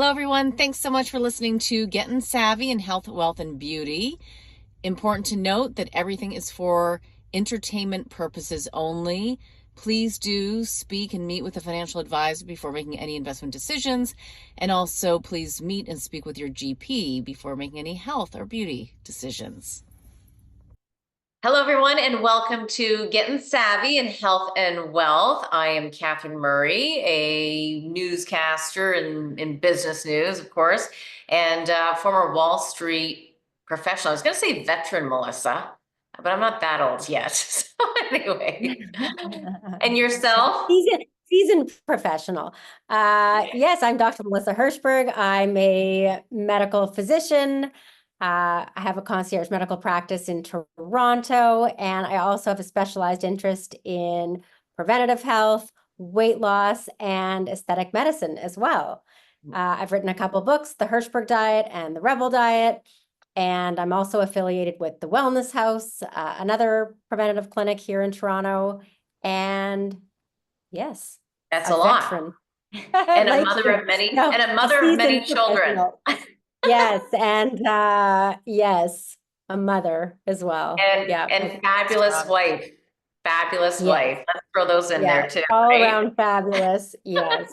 Hello, everyone. Thanks so much for listening to Gettin' Savvy in Health, Wealth, and Beauty. Important to note that everything is for entertainment purposes only. Please do speak and meet with a financial advisor before making any investment decisions. And also, please meet and speak with your GP before making any health or beauty decisions. Hello, everyone, and welcome to Gettin' Savvy in Health and Wealth. I am Catherine Murray, a newscaster in business news, of course, and former Wall Street professional. I was going to say veteran, Melissa, but I'm not that old yet. So anyway, and yourself? Seasoned professional. Yes, I'm Dr. Melissa Hershberg. I'm a medical physician. I have a concierge medical practice in Toronto, and I also have a specialized interest in preventative health, weight loss, and aesthetic medicine as well. I've written a couple books, The Hershberg Diet and The Rebel Diet, and I'm also affiliated with the Wellness House, another preventative clinic here in Toronto, and yes, That's a lot. veteran. And a Like mother you. of many, No, and a mother of many seasoned children. professional. Yes, and yes, a mother as well. And Yeah. fabulous wife. Fabulous Yes. wife. Let's throw those in Yeah. there too, All right? around fabulous. Yes.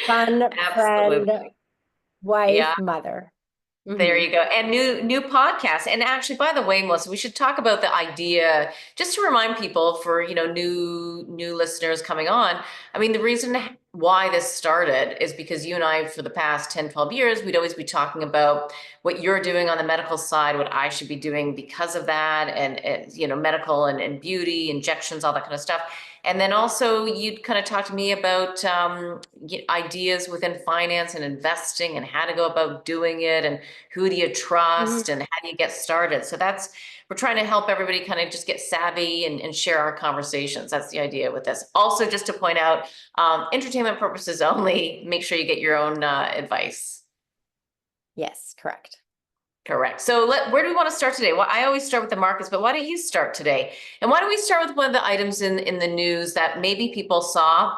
Fun friend, Absolutely. wife, Yeah. mother. There Mhm. you go. And new podcast. And actually, by the way, Melissa, we should talk about the idea, just to remind people for, new listeners coming on. I mean, the reason why this started is because you and I, for the past 10, 12 years, we'd always be talking about what you're doing on the medical side, what I should be doing because of that, and medical and beauty, injections, all that kind of stuff. And then also you'd kind of talk to me about ideas within finance and investing and how to go about doing it, and who do you trust and how do you get started. So we're trying to help everybody kind of just get savvy and share our conversations. That's the idea with this. Also, just to point out, entertainment purposes only, make sure you get your own advice. Yes, correct. Correct. So where do we want to start today? Well, I always start with the markets, but why don't you start today? And why don't we start with one of the items in the news that maybe people saw,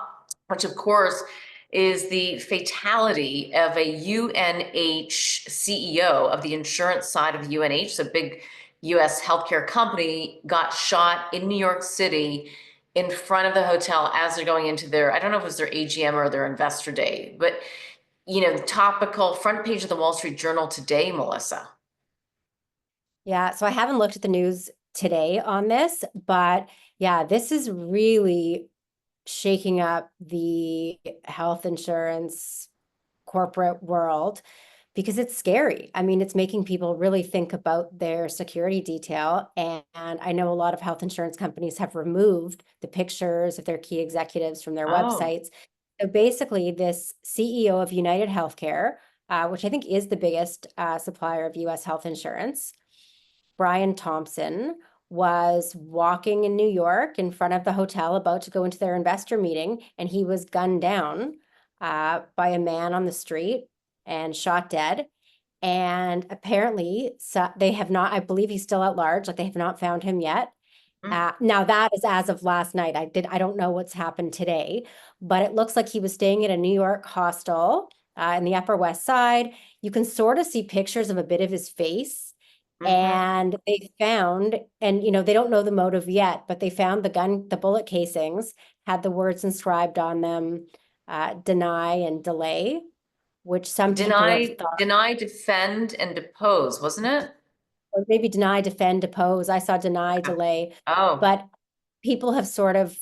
which of course is the fatality of a UNH CEO of the insurance side of UNH, so big US healthcare company, got shot in New York City in front of the hotel as they're going into I don't know if it was their AGM or their investor day, but topical front page of the Wall Street Journal today, Melissa. Yeah, so I haven't looked at the news today on this, but yeah, this is really shaking up the health insurance corporate world because it's scary. I mean, it's making people really think about their security detail. And I know a lot of health insurance companies have removed the pictures of their key executives from their Oh, websites. So basically, this CEO of United Healthcare, which I think is the biggest supplier of US health insurance, Brian Thompson, was walking in New York in front of the hotel about to go into their investor meeting, and he was gunned down by a man on the street and shot dead. And apparently, they have not, I believe he's still at large, like they have not found him yet. Now that is as of last night. I don't know what's happened today, but it looks like he was staying at a New York hostel in the Upper West Side. You can sort of see pictures of a bit of his face. And they found, and they don't know the motive yet, but they found the bullet casings had the words inscribed on them, deny and delay, which some people have thought, deny, defend, and depose, wasn't it? or maybe deny, defend, depose. I saw deny, delay, Oh, but people have sort of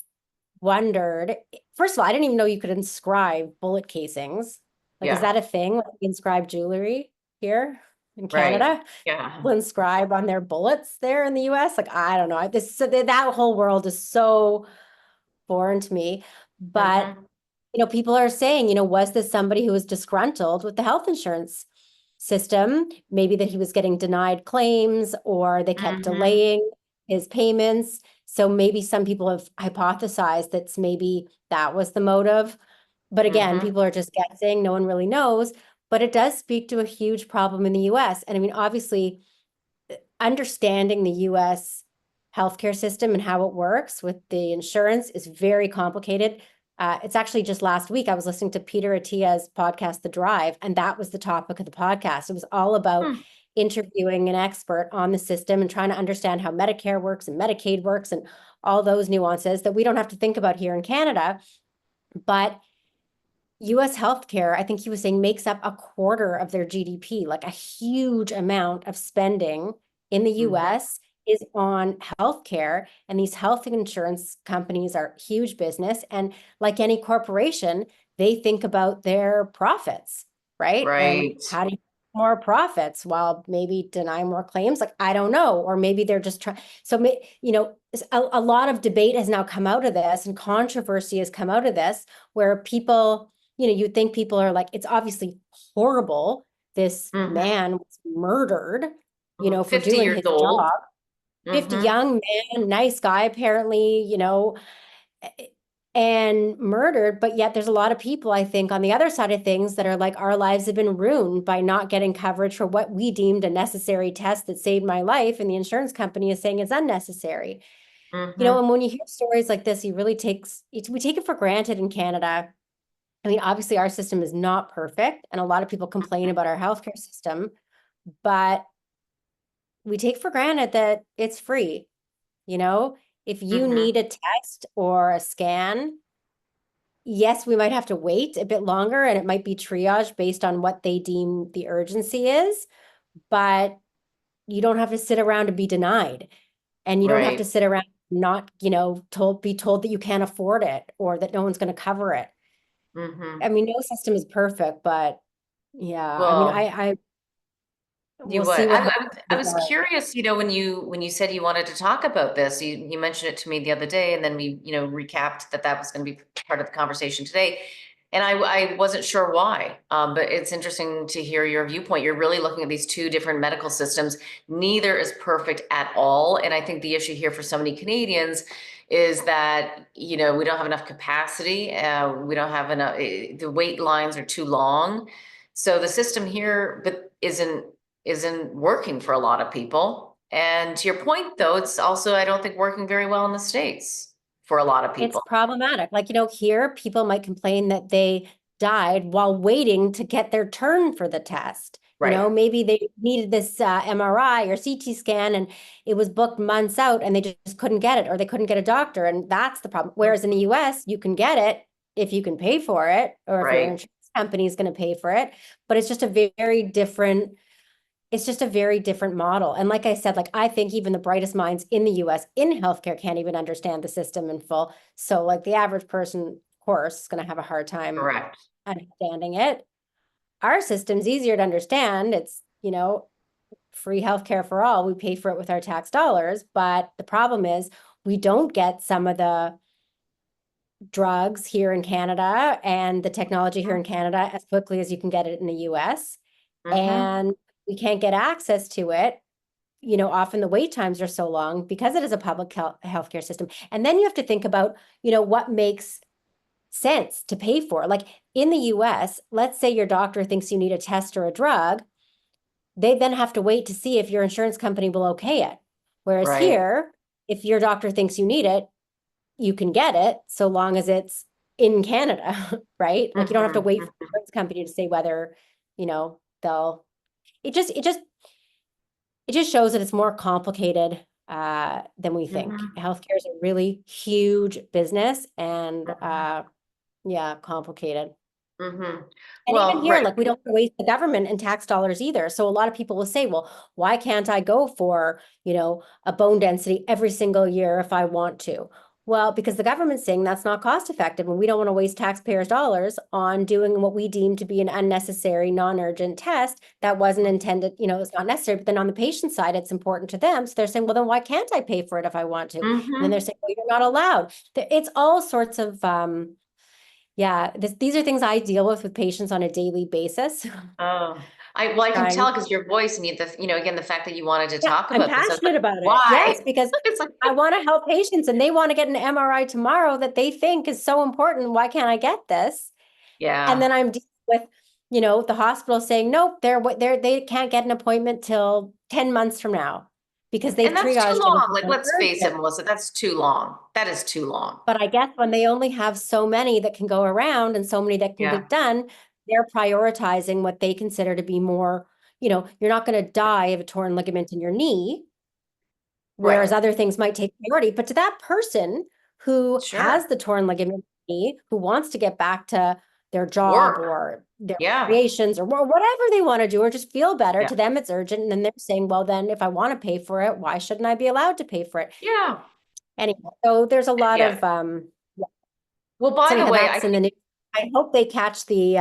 wondered. First of all, I didn't even know you could inscribe bullet casings. Like, is yeah, that a thing? Like inscribe jewelry here in right. Canada? Yeah. People inscribe on their bullets there in the US? Like, I don't know. That whole world is so foreign to me. But Mm-hmm. people are saying, was this somebody who was disgruntled with the health insurance system? Maybe that he was getting denied claims or they kept Mm-hmm. delaying his payments. So maybe some people have hypothesized that maybe that was the motive. But again, Mm-hmm. people are just guessing. No one really knows. But it does speak to a huge problem in the US. And I mean, obviously, understanding the US healthcare system and how it works with the insurance is very complicated. It's actually just last week, I was listening to Peter Attia's podcast, The Drive, and that was the topic of the podcast. It was all about Hmm. interviewing an expert on the system and trying to understand how Medicare works and Medicaid works and all those nuances that we don't have to think about here in Canada. But US healthcare, I think he was saying, makes up a quarter of their GDP, like a huge amount of spending in the Mhm. US is on healthcare. And these health insurance companies are huge business. And like any corporation, they think about their profits, right? And Right. how do you get more profits while maybe deny more claims? Like, I don't know. Or maybe they're just trying. So, a lot of debate has now come out of this and controversy has come out of this where people, you'd think people are like, it's obviously horrible. This Hmm. man was murdered, for 50 doing years his old. job. 50 Hmm. young man, nice guy, apparently, and murdered. But yet there's a lot of people, I think, on the other side of things that are like, our lives have been ruined by not getting coverage for what we deemed a necessary test that saved my life. And the insurance company is saying it's unnecessary. Hmm. And when you hear stories like this, we take it for granted in Canada. I mean, obviously, our system is not perfect, and a lot of people complain about our healthcare system, but we take for granted that it's free. You know, if you Hmm. need a test or a scan, yes, we might have to wait a bit longer, and it might be triage based on what they deem the urgency is, but you don't have to sit around and be denied, and you don't have to Right. sit around not, be told that you can't afford it or that no one's going to cover it. I Hmm. mean, no system is perfect, but yeah, I mean, Well, I you we'll would. see what happens I with was our, curious, when you said you wanted to talk about this, you mentioned it to me the other day, and then we, recapped that was going to be part of the conversation today. And I wasn't sure why, but it's interesting to hear your viewpoint. You're really looking at these two different medical systems. Neither is perfect at all. And I think the issue here for so many Canadians is that, we don't have enough capacity. We don't have enough, the wait lines are too long. So the system here, but isn't working for a lot of people. And to your point, though, it's also, I don't think, working very well in the States for a lot of it's people. problematic. Like, here, people might complain that they died while waiting to get their turn for the test. Right. Maybe they needed this MRI or CT scan and it was booked months out and they just couldn't get it or they couldn't get a doctor. And that's the problem. Whereas in the US, you can get it if you can pay for it or if your Right. insurance company is going to pay for it. But it's just a very different model. And like I said, like I think even the brightest minds in the US in healthcare can't even understand the system in full. So like the average person, of course, is going to have a hard time Correct. understanding it. Our system's easier to understand. It's, free healthcare for all. We pay for it with our tax dollars. But the problem is we don't get some of the drugs here in Canada and the technology here in Canada as quickly as you can get it in the US. Mm-hmm. And we can't get access to it. Often the wait times are so long because it is a public healthcare system. And then you have to think about, what makes sense to pay for. Like in the US, let's say your doctor thinks you need a test or a drug, they then have to wait to see if your insurance company will okay it. Whereas Right. here, if your doctor thinks you need it, you can get it so long as it's in Canada, right? Like you don't have to Mm-hmm. wait for the insurance company to say whether, they'll it just it just it just shows that it's more complicated than we think. Mm-hmm. Healthcare is a really huge business and Mm-hmm. yeah, complicated. Mm-hmm. And even Well, here, right. like we don't waste the government and tax dollars either. So a lot of people will say, well, why can't I go for, a bone density every single year if I want to? Well, because the government's saying that's not cost effective and we don't want to waste taxpayers' dollars on doing what we deem to be an unnecessary, non-urgent test that wasn't intended, it's not necessary. But then on the patient side, it's important to them. So they're saying, well, then why can't I pay for it if I want to? And then they're Mm-hmm. saying, well, you're not allowed. It's all sorts of yeah, these are things I deal with patients on a daily basis. Oh, I can Trying, tell because your voice and again, the fact that you wanted to yeah, talk I'm about this. I was like, passionate about it. Yes, why? because It's like, I want to help patients and they want to get an MRI tomorrow that they think is so important. Why can't I get this? And yeah. then I'm dealing with, the hospital saying, nope, they can't get an appointment till 10 months from now. because they've And that's too triaged long. everything Like, on let's face it, urgent. Melissa, that's too long. That is too long. But I guess when they only have so many that can go around and so many that can Yeah, get done, they're prioritizing what they consider to be more, you're not going to die of a torn ligament in your knee, right. whereas other things might take priority. But to that person who has Sure. the torn ligament in the knee, who wants to get back to their job Work. or their Yeah. creations or whatever they want to do or just feel better, Yeah. to them it's urgent. And then they're saying, well, then if I want to pay for it, why shouldn't I be allowed to pay for it? Yeah. Anyway, so there's a lot Yeah. of Well, by so the anyhow, way, I that's in the think news. I hope they catch the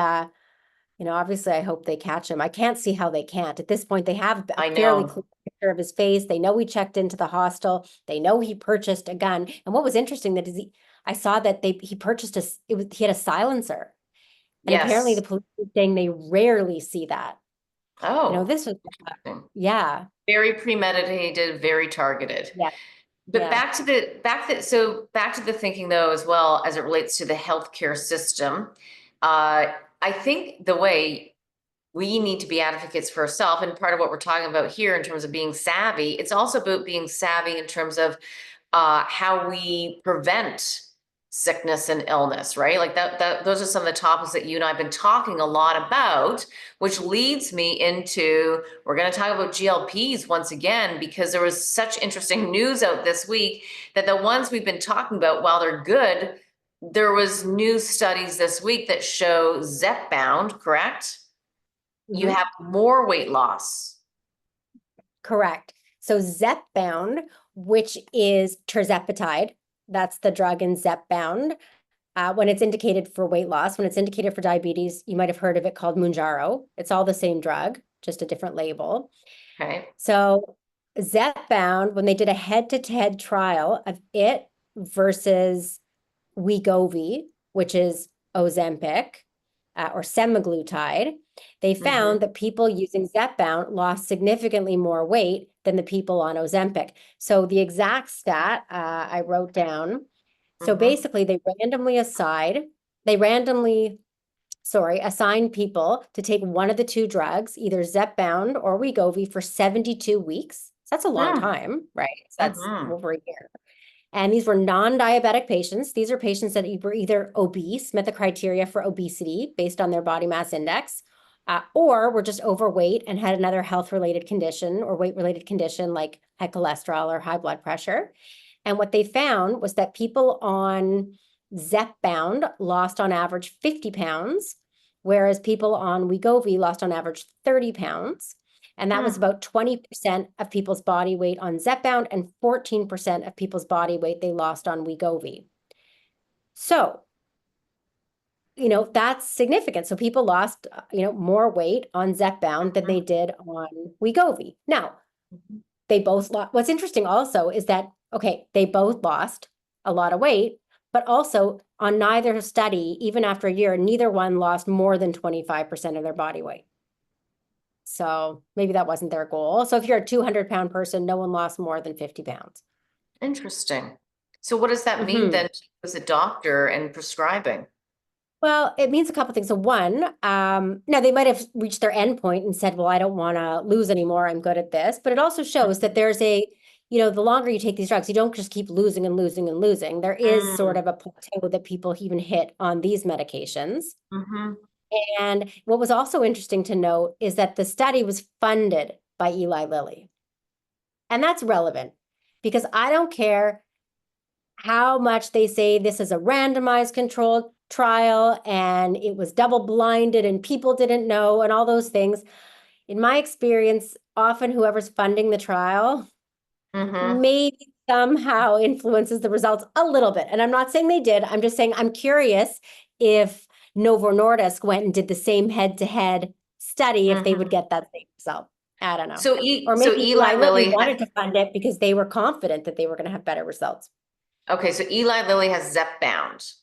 obviously I hope they catch him. I can't see how they can't. At this point, they have a I fairly know. clear picture of his face. They know he checked into the hostel. They know he purchased a gun. And what was interesting that is I saw that he purchased he had a silencer. And apparently the Yes. police were saying they rarely see that. Oh, This was interesting. yeah, Very premeditated, very targeted. yeah, But yeah. back to the thinking though, as well as it relates to the healthcare system. I think the way we need to be advocates for ourselves, and part of what we're talking about here in terms of being savvy, it's also about being savvy in terms of how we prevent sickness and illness, right? Like those are some of the topics that you and I have been talking a lot about, which leads me into, we're going to talk about GLPs once again, because there was such interesting news out this week that the ones we've been talking about, while they're good, there was new studies this week that show Zepbound, correct? You Mhm. have more weight loss. Correct. So Zepbound, which is tirzepatide, that's the drug in Zepbound. When it's indicated for weight loss, when it's indicated for diabetes, you might have heard of it called Mounjaro. It's all the same drug, just a different label. Okay. So Zepbound, when they did a head-to-head trial of it versus Wegovy, which is Ozempic or semaglutide, they Mm-hmm. found that people using Zepbound lost significantly more weight than the people on Ozempic. So the exact stat I wrote down. So Mm-hmm. basically, they randomly, assign people to take one of the two drugs, either Zepbound or Wegovy, for 72 weeks. So that's a long Mm-hmm. time, right? So that's Mm-hmm. over a year. And these were non-diabetic patients. These are patients that were either obese, met the criteria for obesity based on their body mass index, or were just overweight and had another health-related condition or weight-related condition like high cholesterol or high blood pressure. And what they found was that people on Zepbound lost on average 50 pounds, whereas people on Wegovy lost on average 30 pounds. And that was Hmm. about 20% of people's body weight on Zepbound and 14% of people's body weight they lost on Wegovy. So, that's significant. So people lost, more weight on Zepbound than they Mm-hmm. did on Wegovy. Now, they both lost. What's interesting also is that, okay, they both lost a lot of weight, but also on neither study, even after a year, neither one lost more than 25% of their body weight. So maybe that wasn't their goal. So if you're a 200-pound person, no one lost more than 50 pounds. Interesting. So what does that mean Mm-hmm. then as a doctor and prescribing? Well, it means a couple things. So one, now they might have reached their end point and said, well, I don't want to lose anymore. I'm good at this. But it also shows that there's the longer you take these drugs, you don't just keep losing and losing and losing. There is sort Mm. of a plateau that people even hit on these medications. Mm-hmm. And what was also interesting to note is that the study was funded by Eli Lilly. And that's relevant because I don't care how much they say this is a randomized controlled trial and it was double blinded and people didn't know and all those things. In my experience, often whoever's funding the trial Mm-hmm. maybe somehow influences the results a little bit. And I'm not saying they did. I'm just saying I'm curious if Novo Nordisk went and did the same head-to-head study, if they would Mm-hmm. get that same result. I don't know. Or So maybe Eli Eli Lilly Lilly wanted has, to fund it because they were confident that they were going to have better results. okay, so Eli Lilly has Zepbound.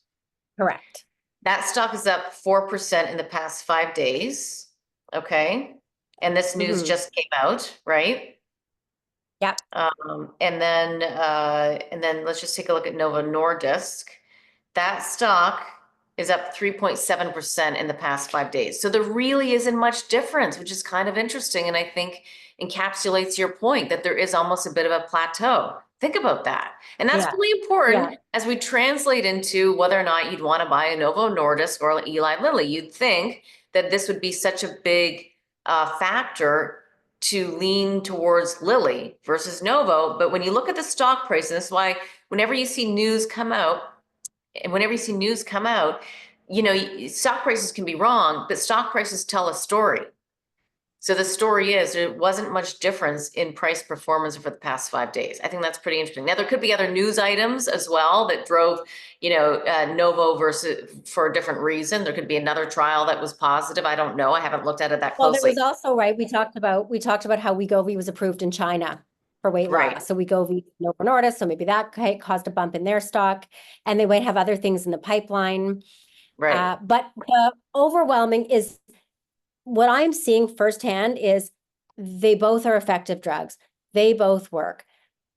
Correct. That stock is up 4% in the past 5 days. Okay. And this news Mm-hmm. just came out, right? Yep. And then let's just take a look at Novo Nordisk. That stock is up 3.7% in the past 5 days. So there really isn't much difference, which is kind of interesting. And I think encapsulates your point that there is almost a bit of a plateau. Think about that. And that's Yeah. really important Yeah. as we translate into whether or not you'd want to buy a Novo Nordisk or Eli Lilly. You'd think that this would be such a big factor to lean towards Lilly versus Novo. But when you look at the stock price, and this is why whenever you see news come out, stock prices can be wrong, but stock prices tell a story. So the story is there wasn't much difference in price performance for the past 5 days. I think that's pretty interesting. Now, there could be other news items as well that drove, Novo versus for a different reason. There could be another trial that was positive. I don't know. I haven't looked at it that Well, there was closely. also, right, we talked about how Wegovy was approved in China for weight Right, loss. So Wegovy, Novo Nordisk, so maybe that caused a bump in their stock, and they might have other things in the pipeline. right. But the overwhelming is what I'm seeing firsthand is they both are effective drugs. They both work.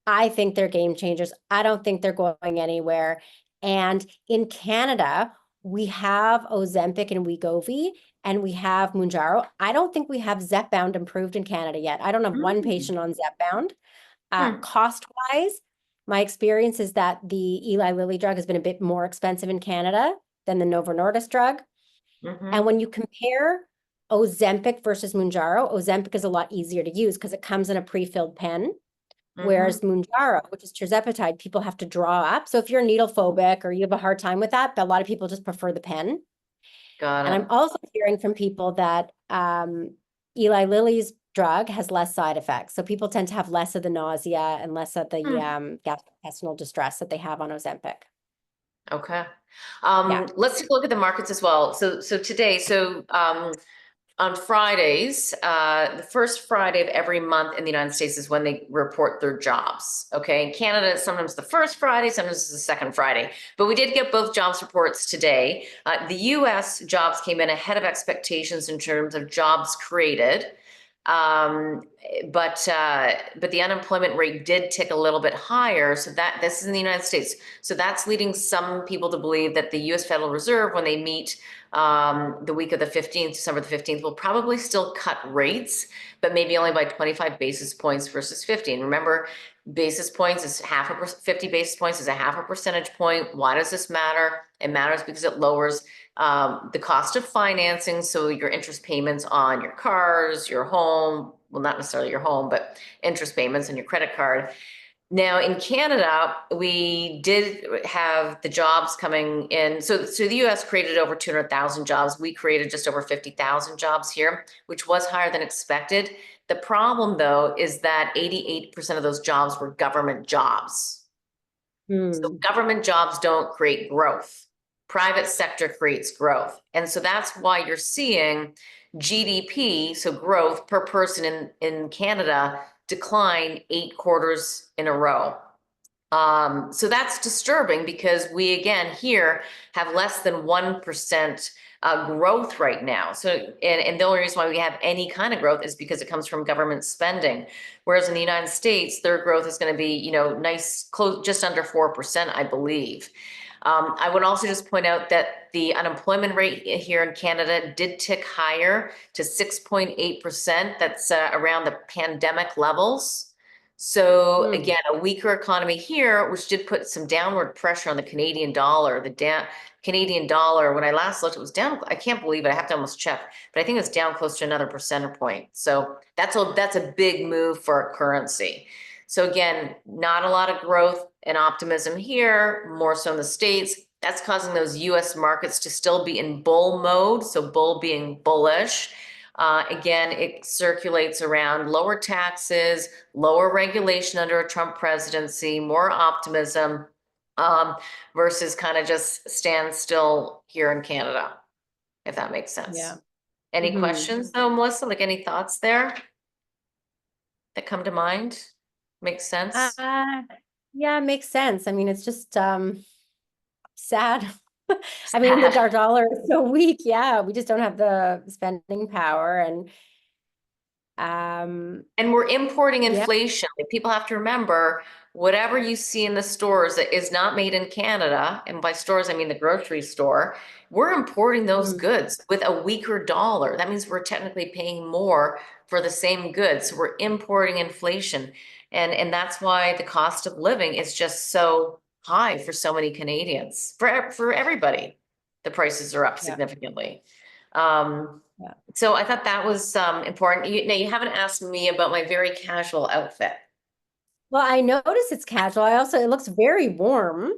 I think they're game changers. I don't think they're going anywhere. And in Canada, we have Ozempic and Wegovy, and we have Mounjaro. I don't think we have Zepbound approved in Canada yet. I don't have one Mm. patient on Zepbound. Hmm. Cost-wise, my experience is that the Eli Lilly drug has been a bit more expensive in Canada than the Novo Nordisk drug. And Mhm. when you compare Ozempic versus Mounjaro, Ozempic is a lot easier to use because it comes in a pre-filled pen. Mhm. Whereas Mounjaro, which is tirzepatide, people have to draw up. So if you're needle phobic or you have a hard time with that, but a lot of people just prefer the pen. Got And I'm it. also hearing from people that Eli Lilly's drug has less side effects. So people tend to have less of the nausea and less of the Hmm. gastrointestinal distress that they have on Ozempic. Okay. Yeah. Let's take a look at the markets as well. So today, on Fridays, the first Friday of every month in the United States is when they report their jobs. Okay. In Canada, it's sometimes the first Friday, sometimes it's the second Friday. But we did get both jobs reports today. The US jobs came in ahead of expectations in terms of jobs created. Um, but the unemployment rate did tick a little bit higher. So that this is in the United States. So that's leading some people to believe that the US Federal Reserve, when they meet the week of the 15th, December the 15th, will probably still cut rates, but maybe only by 25 basis points versus 50. And remember, basis points is 50 basis points is a half a percentage point. Why does this matter? It matters because it lowers the cost of financing. So your interest payments on your cars, your home, well, not necessarily your home, but interest payments on your credit card. Now in Canada, we did have the jobs coming in. So the US created over 200,000 jobs. We created just over 50,000 jobs here, which was higher than expected. The problem though, is that 88% of those jobs were government jobs. So Hmm. government jobs don't create growth. Private sector creates growth. And so that's why you're seeing GDP, so growth per person in Canada, decline 8 quarters in a row. So that's disturbing because we again here have less than 1% growth right now. So and the only reason why we have any kind of growth is because it comes from government spending. Whereas in the United States, their growth is going to be, nice, close, just under 4%, I believe. I would also just point out that the unemployment rate here in Canada did tick higher to 6.8%. That's around the pandemic levels. So Hmm. again, a weaker economy here, which did put some downward pressure on the Canadian dollar. The Canadian dollar, when I last looked, it was down. I can't believe it. I have to almost check, but I think it's down close to another percentage point. So that's a big move for our currency. So again, not a lot of growth and optimism here, more so in the States. That's causing those US markets to still be in bull mode. So bull being bullish. Again, it circulates around lower taxes, lower regulation under a Trump presidency, more optimism, um, versus kind of just stand still here in Canada, if that makes Yeah. sense. Any Hmm. questions though, Melissa? Like any thoughts there that come to mind? Makes sense? Uh, yeah, makes sense. I mean, it's just sad. I mean, Sad. our dollar is so weak. Yeah, we just don't have the spending power, and And we're importing yeah. inflation. Like, people have to remember, whatever you see in the stores that is not made in Canada, and by stores, I mean the grocery store, we're importing those Mm, goods with a weaker dollar. That means we're technically paying more for the same goods. So we're importing inflation. And that's why the cost of living is just so high for so many Canadians, for everybody. The prices are up yeah, significantly. Um, yeah. so I thought that was important. Now you haven't asked me about my very casual outfit. Well, I notice it's casual. It looks very warm.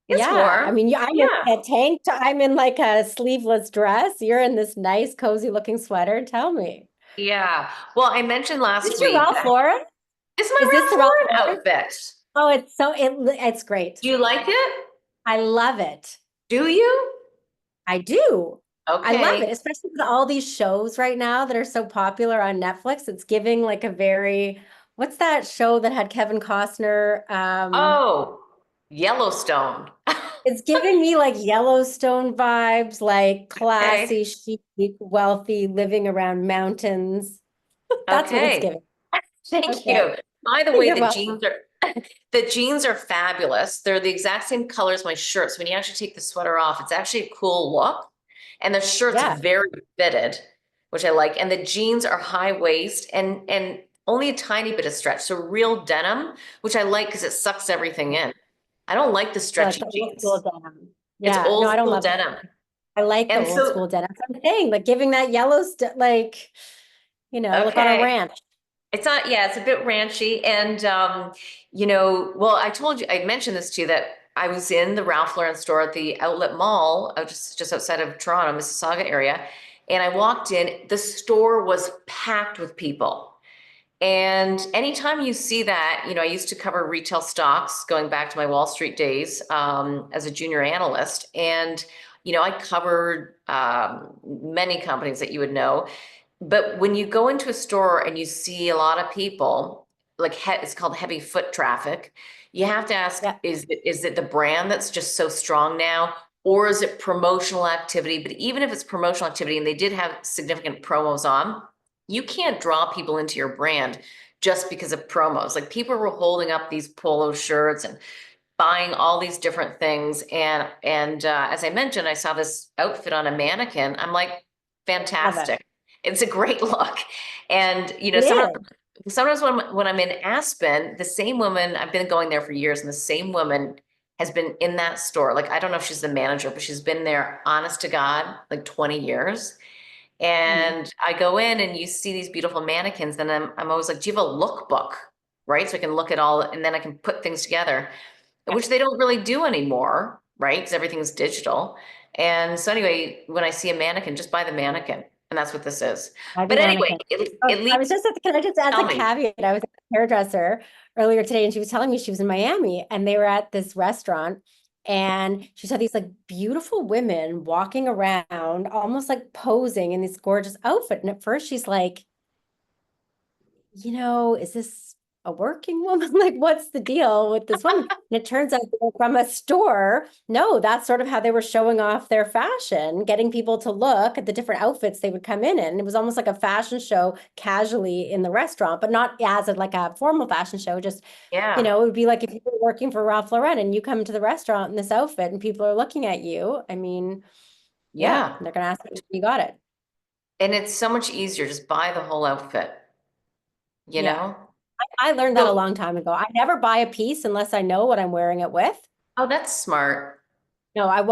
It's Yeah. I warm. mean, I'm in Yeah. a tank. I'm in like a sleeveless dress. You're in this nice, cozy looking sweater. Tell me. Yeah. Well, I mentioned Is last this your week Ralph that Lauren? this is my Is this the Ralph Ralph Lauren Lauren? outfit. Oh, it's great. Do you like it? I love it. Do you? I do. I love it, Okay. especially with all these shows right now that are so popular on Netflix. It's giving like a very, what's that show that had Kevin Costner? Oh, Yellowstone. It's giving me like Yellowstone vibes, like Okay. classy, chic, wealthy, living around mountains. That's what it's Okay. giving. Thank Okay. you. By the way, You're the welcome. jeans are the jeans are fabulous. They're the exact same color as my shirts. When you actually take the sweater off, it's actually a cool look. And the shirt's Yeah. very fitted, which I like. And the jeans are high waist and only a tiny bit of stretch. So real denim, which I like because it sucks everything in. I don't like the I like stretchy the old school jeans. denim. It's Yeah. No, old I don't school love denim. that. I like the And old so, school denim. That's what I'm saying, like giving that yellow, st like, like on a okay. ranch. It's not, yeah, it's a bit ranchy. And, well, I told you, I mentioned this to you that I was in the Ralph Lauren store at the outlet mall, just outside of Toronto, Mississauga area. And I walked in, the store was packed with people. And anytime you see that, I used to cover retail stocks going back to my Wall Street days as a junior analyst. And, I covered many companies that you would know. But when you go into a store and you see a lot of people, like it's called heavy foot traffic, you have to ask, Yeah. is it the brand that's just so strong now? Or is it promotional activity? But even if it's promotional activity and they did have significant promos on, you can't draw people into your brand just because of promos. Like people were holding up these polo shirts and buying all these different things. And as I mentioned, I saw this outfit on a mannequin. I'm like, Love it. fantastic. It's a great look. And It is. sometimes when I'm in Aspen, the same woman, I've been going there for years, and the same woman has been in that store. Like, I don't know if she's the manager, but she's been there, honest to God, like 20 years. Mhm. And I go in and you see these beautiful mannequins, and I'm always like, do you have a lookbook? Right? So I can look at all, and then I can put things together, Yeah. which they don't really do anymore, right? Because everything's digital. And so anyway, when I see a mannequin, just buy the mannequin. And that's what this is. Buy the But anyway, mannequin. Oh, it I was leads, just can I just add tell a me. caveat? I was at a hairdresser earlier today and she was telling me she was in Miami and they were at this restaurant and she saw these like beautiful women walking around, almost like posing in this gorgeous outfit. And at first she's like, is this a working woman? Like, what's the deal with this woman? And it turns out they were from a store. No, that's sort of how they were showing off their fashion, getting people to look at the different outfits they would come in. And it was almost like a fashion show casually in the restaurant, but not as like a formal fashion show. Just, Yeah. it would be like if you were working for Ralph Lauren and you come to the restaurant in this outfit and people are looking at you. I mean, yeah, Yeah. they're gonna ask you if you got it. And it's so much easier. Just buy the whole outfit, you Yeah. know? I learned that a So, long time ago. I never buy a piece unless I know what I'm wearing it with. oh, that's smart. No, I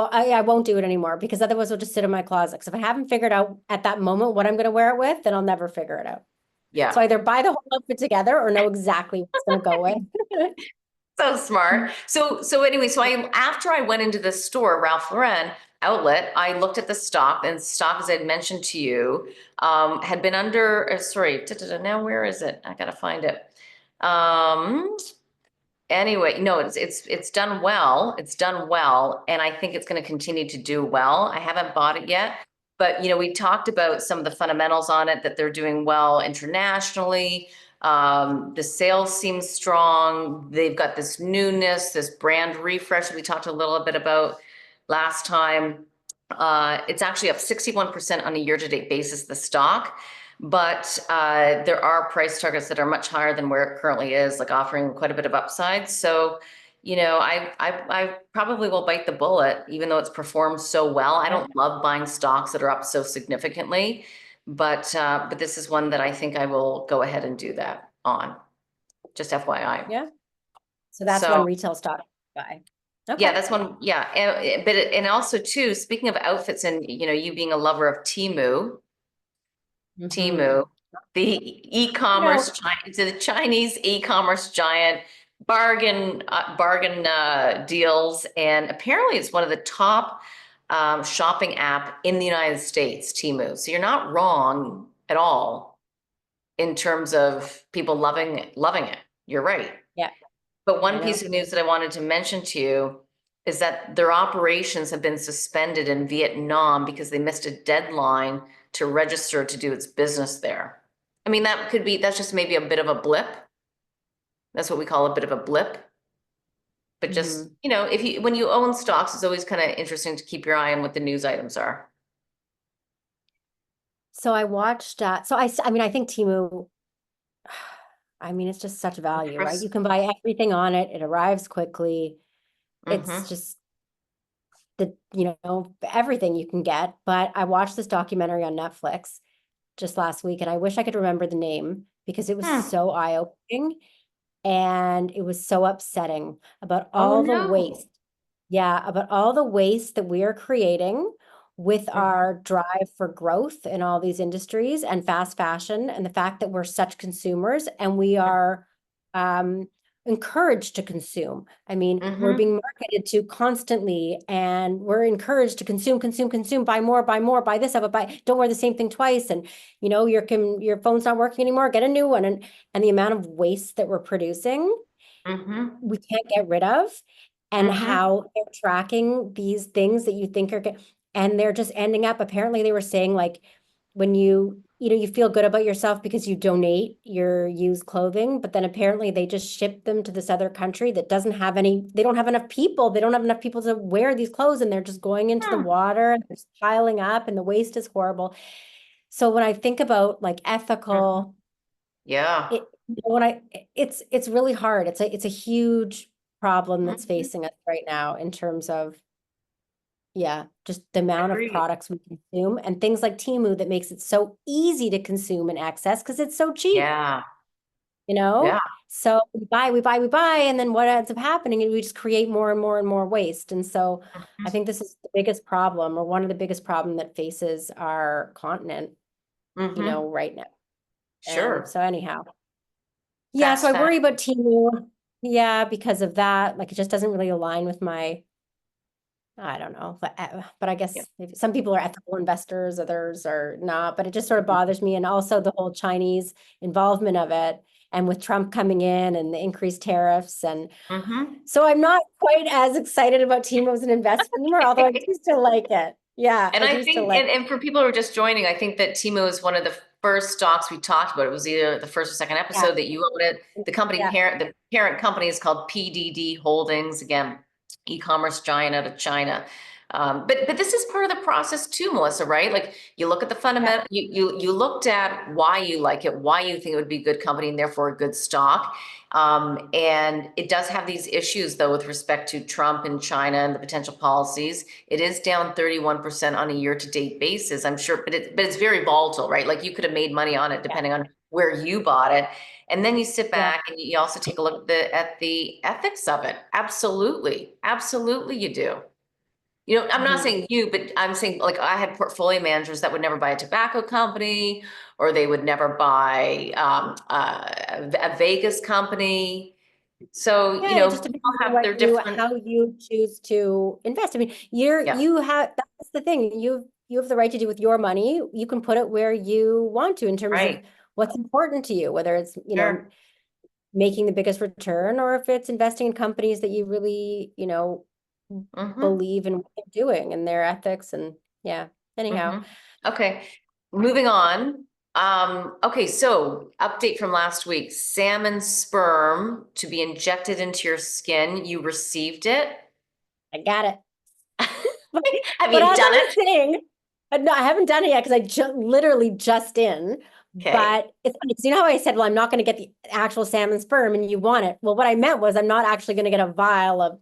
won't do it anymore because otherwise it'll just sit in my closet. So if I haven't figured out at that moment what I'm going to wear it with, then I'll never figure it out. So Yeah. either buy the whole outfit together or know exactly what's going to go with. So smart. So anyway, so after I went into the store, Ralph Lauren outlet, I looked at the stock, and stock, as I'd mentioned to you, had been under, sorry, now where is it? I gotta find it. Um, anyway, no, it's done well. It's done well, and I think it's going to continue to do well. I haven't bought it yet, but we talked about some of the fundamentals on it, that they're doing well internationally. The sales seem strong. They've got this newness, this brand refresh that we talked a little bit about last time. It's actually up 61% on a year-to-date basis, the stock. but there are price targets that are much higher than where it currently is, like offering quite a bit of upside. So, I probably will bite the bullet, even though it's performed so well. I Yeah. don't love buying stocks that are up so significantly, but this is one that I think I will go ahead and do that on. Just FYI. Yeah. So that's one So retail stock buy. yeah, Okay. that's one. Yeah, and also too, speaking of outfits, and you being a lover of Mm-hmm. Temu, the You know, the Chinese e-commerce giant, bargain deals, and apparently it's one of the top shopping app in the United States, Temu. So you're not wrong at all in terms of people loving it. You're right. yeah, But I one know. piece of news that I wanted to mention to you is that their operations have been suspended in Vietnam because they missed a deadline to register to do its business there. I mean, that's just maybe a bit of a blip. That's what we call a bit of a blip. But just, Mm-hmm. when you own stocks, it's always kind of interesting to keep your eye on what the news items are. So I watched, I mean, I think Temu, I mean, it's just such value, right? You can buy everything on it. It arrives quickly. It's Mm-hmm. just everything you can get. But I watched this documentary on Netflix just last week, and I wish I could remember the name because it was Hmm. so eye-opening and it was so upsetting about Oh all the no. waste. Yeah, about all the waste that we are creating with Mm-hmm. our drive for growth in all these industries and fast fashion, and the fact that we're such consumers and we are um, encouraged to consume. I mean, we're Mm-hmm. being marketed to constantly, and we're encouraged to consume, consume, consume, buy more, buy this, don't wear the same thing twice, and your phone's not working anymore, get a new one, and the amount of waste that we're producing Mm-hmm. we can't get rid of, and Mm-hmm. how they're tracking these things that you think are good, and they're just ending up, apparently they were saying, like, when you feel good about yourself because you donate your used clothing, but then apparently they just ship them to this other country that they don't have enough people, to wear these clothes, and they're just going into the Hmm. water and it's piling up and the waste is horrible. So when I think about like Mm-hmm. ethical, Yeah. it's really hard. It's a huge problem that's Mm-hmm. facing us right now in terms of, yeah, just the amount of Agreed. products we consume and things like Temu that makes it so easy to consume and access because it's so cheap, Yeah. you Yeah. know? So we buy, and then what ends up happening is we just create more and more and more waste. And so I think this is the biggest problem, or one of the biggest problem that faces our continent, Mm-hmm. right now. And Sure. so anyhow. Yeah, so Fast I fashion. worry about Temu. Yeah, because of that. Like it just doesn't really align with I don't know, but I Yeah. guess maybe some people are ethical investors, others are not, but it just sort of bothers me. And also the whole Chinese involvement of it, and with Trump coming in and the increased tariffs. And Mm-hmm. so I'm not quite as excited about Temu as an investment anymore, although I do still like it. Yeah, And I I do still think, like and for people who are just joining, I think that Timo is one of the first stocks we talked about. It was either the first or second it. Yeah. episode that you own it. Yeah. The parent company is called PDD Holdings, again, e-commerce giant out of China. But this is part of the process too, Melissa, right? Like you look at the Yeah. fundamental, you looked at why you like it, why you think it would be a good company and therefore a good stock. And it does have these issues though with respect to Trump and China and the potential policies. It is down 31% on a year-to-date basis, I'm sure, but it's very volatile, right? Like you could have made money on it Yeah. depending on where you bought it. And then you sit Yeah. back and you also take a look at the ethics of it. Absolutely. Absolutely you do. I'm not Mhm. saying you, but I'm saying like I had portfolio managers that would never buy a tobacco company or they would never buy a Vegas company. So, Yeah, it just people depends on have their different, how you choose to invest. I mean, yeah, that's the thing. You have the right to do with your money. You can put it where you want to in terms of right. what's important to you, whether it's, Sure. making the biggest return, or if it's investing in companies that you really, Mm-hmm. believe in what they're doing and their ethics. And yeah, anyhow. Mm-hmm. Okay. Moving on. Okay, so update from last week. Salmon sperm to be injected into your skin. You received it. I got it. But, Have but you as done I was it? saying, no, I haven't done it yet because I literally just in. Okay. But it's funny, 'cause you know how I said, well, I'm not going to get the actual salmon sperm and you want it. Well, what I meant was I'm not actually going to get a vial of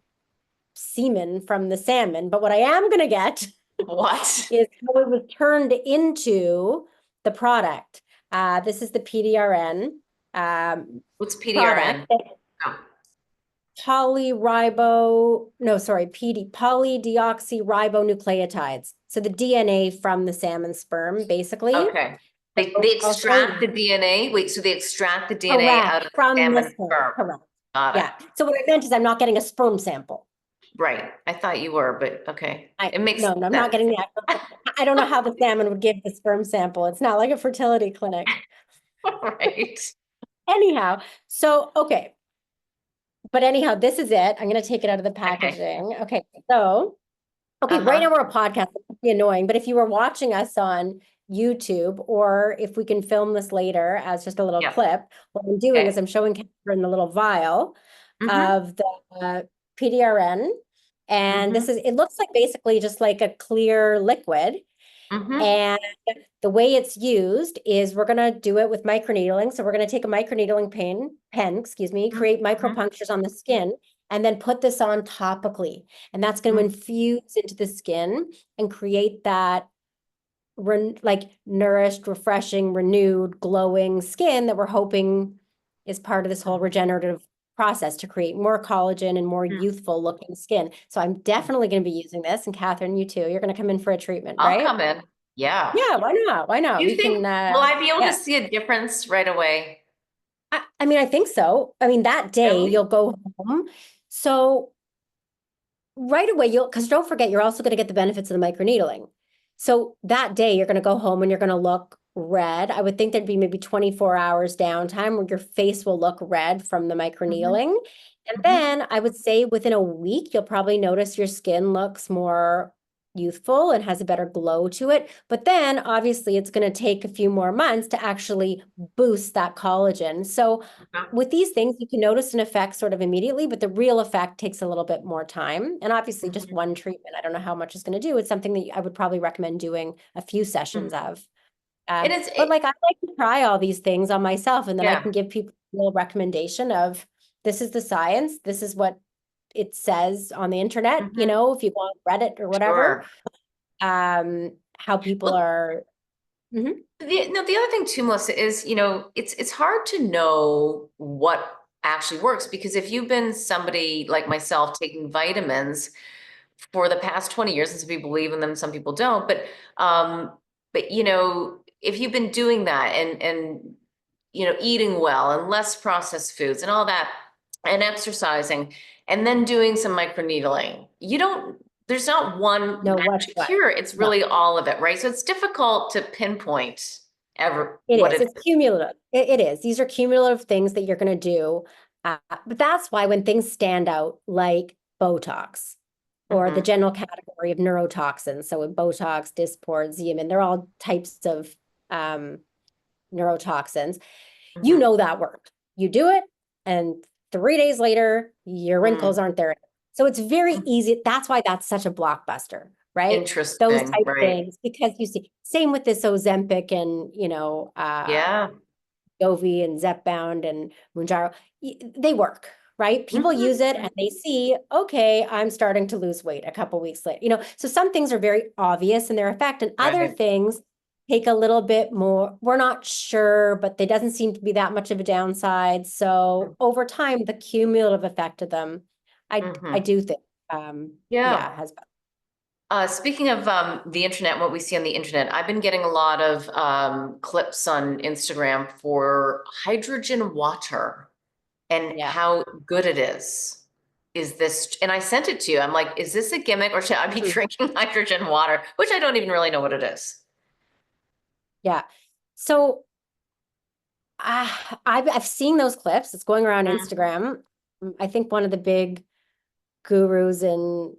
semen from the salmon, but what I am going to get What? is how it was turned into the product. This is the PDRN What's product. PDRN? Oh, Polydeoxyribonucleotides. So the DNA from the salmon sperm, basically. okay. They So I'll show extract the you. DNA. Wait, so they extract the DNA Correct, out of the from the salmon sperm, sperm. correct. Got it. Yeah. So what I meant is I'm not getting a sperm sample. Right. I thought you were, but okay. It makes No, I'm not sense. getting the actual. I don't know how the salmon would give the sperm sample. It's not like a fertility clinic. Right. Anyhow, so okay. But anyhow, this is it. I'm going to take it out of the Okay. packaging. Okay, so okay, right now Uh-huh. we're a podcast. It's be annoying, but if you were watching us on YouTube, or if we can film this later as just a little Yeah. clip, what I'm doing is Okay. I'm showing Catherine the little vial Mm-hmm. of the PDRN, and Mm-hmm. it looks like basically just like a clear liquid. Mm-hmm. And the way it's used is we're going to do it with microneedling. So we're going to take a microneedling pen, create Mm-hmm. micropunctures on the skin, and then put this on topically. And that's going to Mm-hmm. infuse into the skin and create that like nourished, refreshing, renewed, glowing skin that we're hoping is part of this whole regenerative process to create more collagen and more youthful looking skin. So I'm definitely going to be using this. And Catherine, you too. You're going to come in for a treatment, I'll right? come in. Yeah. Yeah, why not? Why not? You We think, can, will I be able to yeah. see a difference right away? I mean, I think so. I mean, that day Really? you'll go home. So right away, because don't forget, you're also going to get the benefits of the microneedling. So that day you're going to go home and you're going to look red. I would think there'd be maybe 24 hours downtime where your face will look red from the Mm-hmm. microneedling. And Mm-hmm. then I would say within a week, you'll probably notice your skin looks more youthful and has a better glow to it. But then obviously it's going to take a few more months to actually boost that collagen. So with these things, you can notice an effect sort of immediately, but the real effect takes a little bit more time. And obviously, just Mm-hmm. one treatment, I don't know how much it's going to do. It's something that I would probably recommend doing a few sessions Mm-hmm. of. And it's, But like I like to try all these things on myself, and then I yeah. can give people a little recommendation of this is the science, this is what it says on the internet, Mm-hmm. if you go on Reddit or whatever, Sure. how people Well, are. Mhm. the other thing too, Melissa, is, it's hard to know what actually works, because if you've been somebody like myself taking vitamins for the past 20 years, and some people believe in them, some people don't, but if you've been doing that and eating well and less processed foods and all that, and exercising, and then doing some microneedling, there's not one Know what's magic what. cure. It's No. really all of it, right? So it's difficult to pinpoint ever It what is. it It's is. cumulative. It is. These are cumulative things that you're going to do. But that's why when things stand out, like Botox or the Mhm, general category of neurotoxins, so with Botox, Dysport, Xeomin, they're all types of um, neurotoxins. You mhm, know that worked. You do it, and 3 days later, your wrinkles mm, aren't there. So it's very mm. easy. That's why that's such a blockbuster, right? Those Interesting, type right? things, because you see, same with this Ozempic and, Yeah. Dovi and Zepbound and Mounjaro, they work, right? People use it Mhm, and they see, okay, I'm starting to lose weight a couple weeks later. So some things are very obvious in their effect, and other right. things take a little bit more. We're not sure, but there doesn't seem to be that much of a downside. So over time, the cumulative effect of them, I Mhm. do think, Yeah. has. Speaking of the internet, what we see on the internet, I've been getting a lot of clips on Instagram for hydrogen water and Yeah. how good it is. Is this, and I sent it to you. I'm like, is this a gimmick, or should I be Mhm. drinking hydrogen water? Which I don't even really know what it is. Yeah. So I've seen those clips. It's going around Mhm. Instagram. I think one of the big gurus in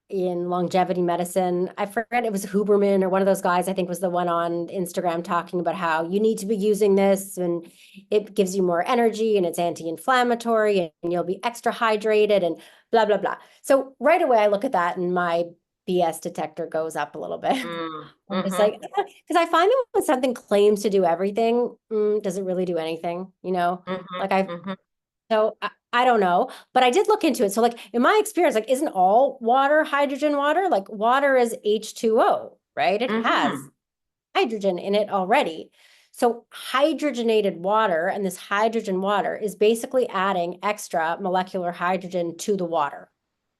longevity medicine, I forget, it was Huberman or one of those guys, I think was the one on Instagram talking about how you need to be using this and it gives you more energy and it's anti-inflammatory and you'll be extra hydrated and blah blah blah. So right away I look at that and my BS detector goes up a little bit. I'm just Mm-hmm. like, because I find that when something claims to do everything, does it really do anything? Mm-hmm. Like Mm-hmm. so I don't know, but I did look into it. So like in my experience, like isn't all water hydrogen water? Like water is H2O, right? It has Mm-hmm. hydrogen in it already. So hydrogenated water, and this hydrogen water is basically adding extra molecular hydrogen to the water.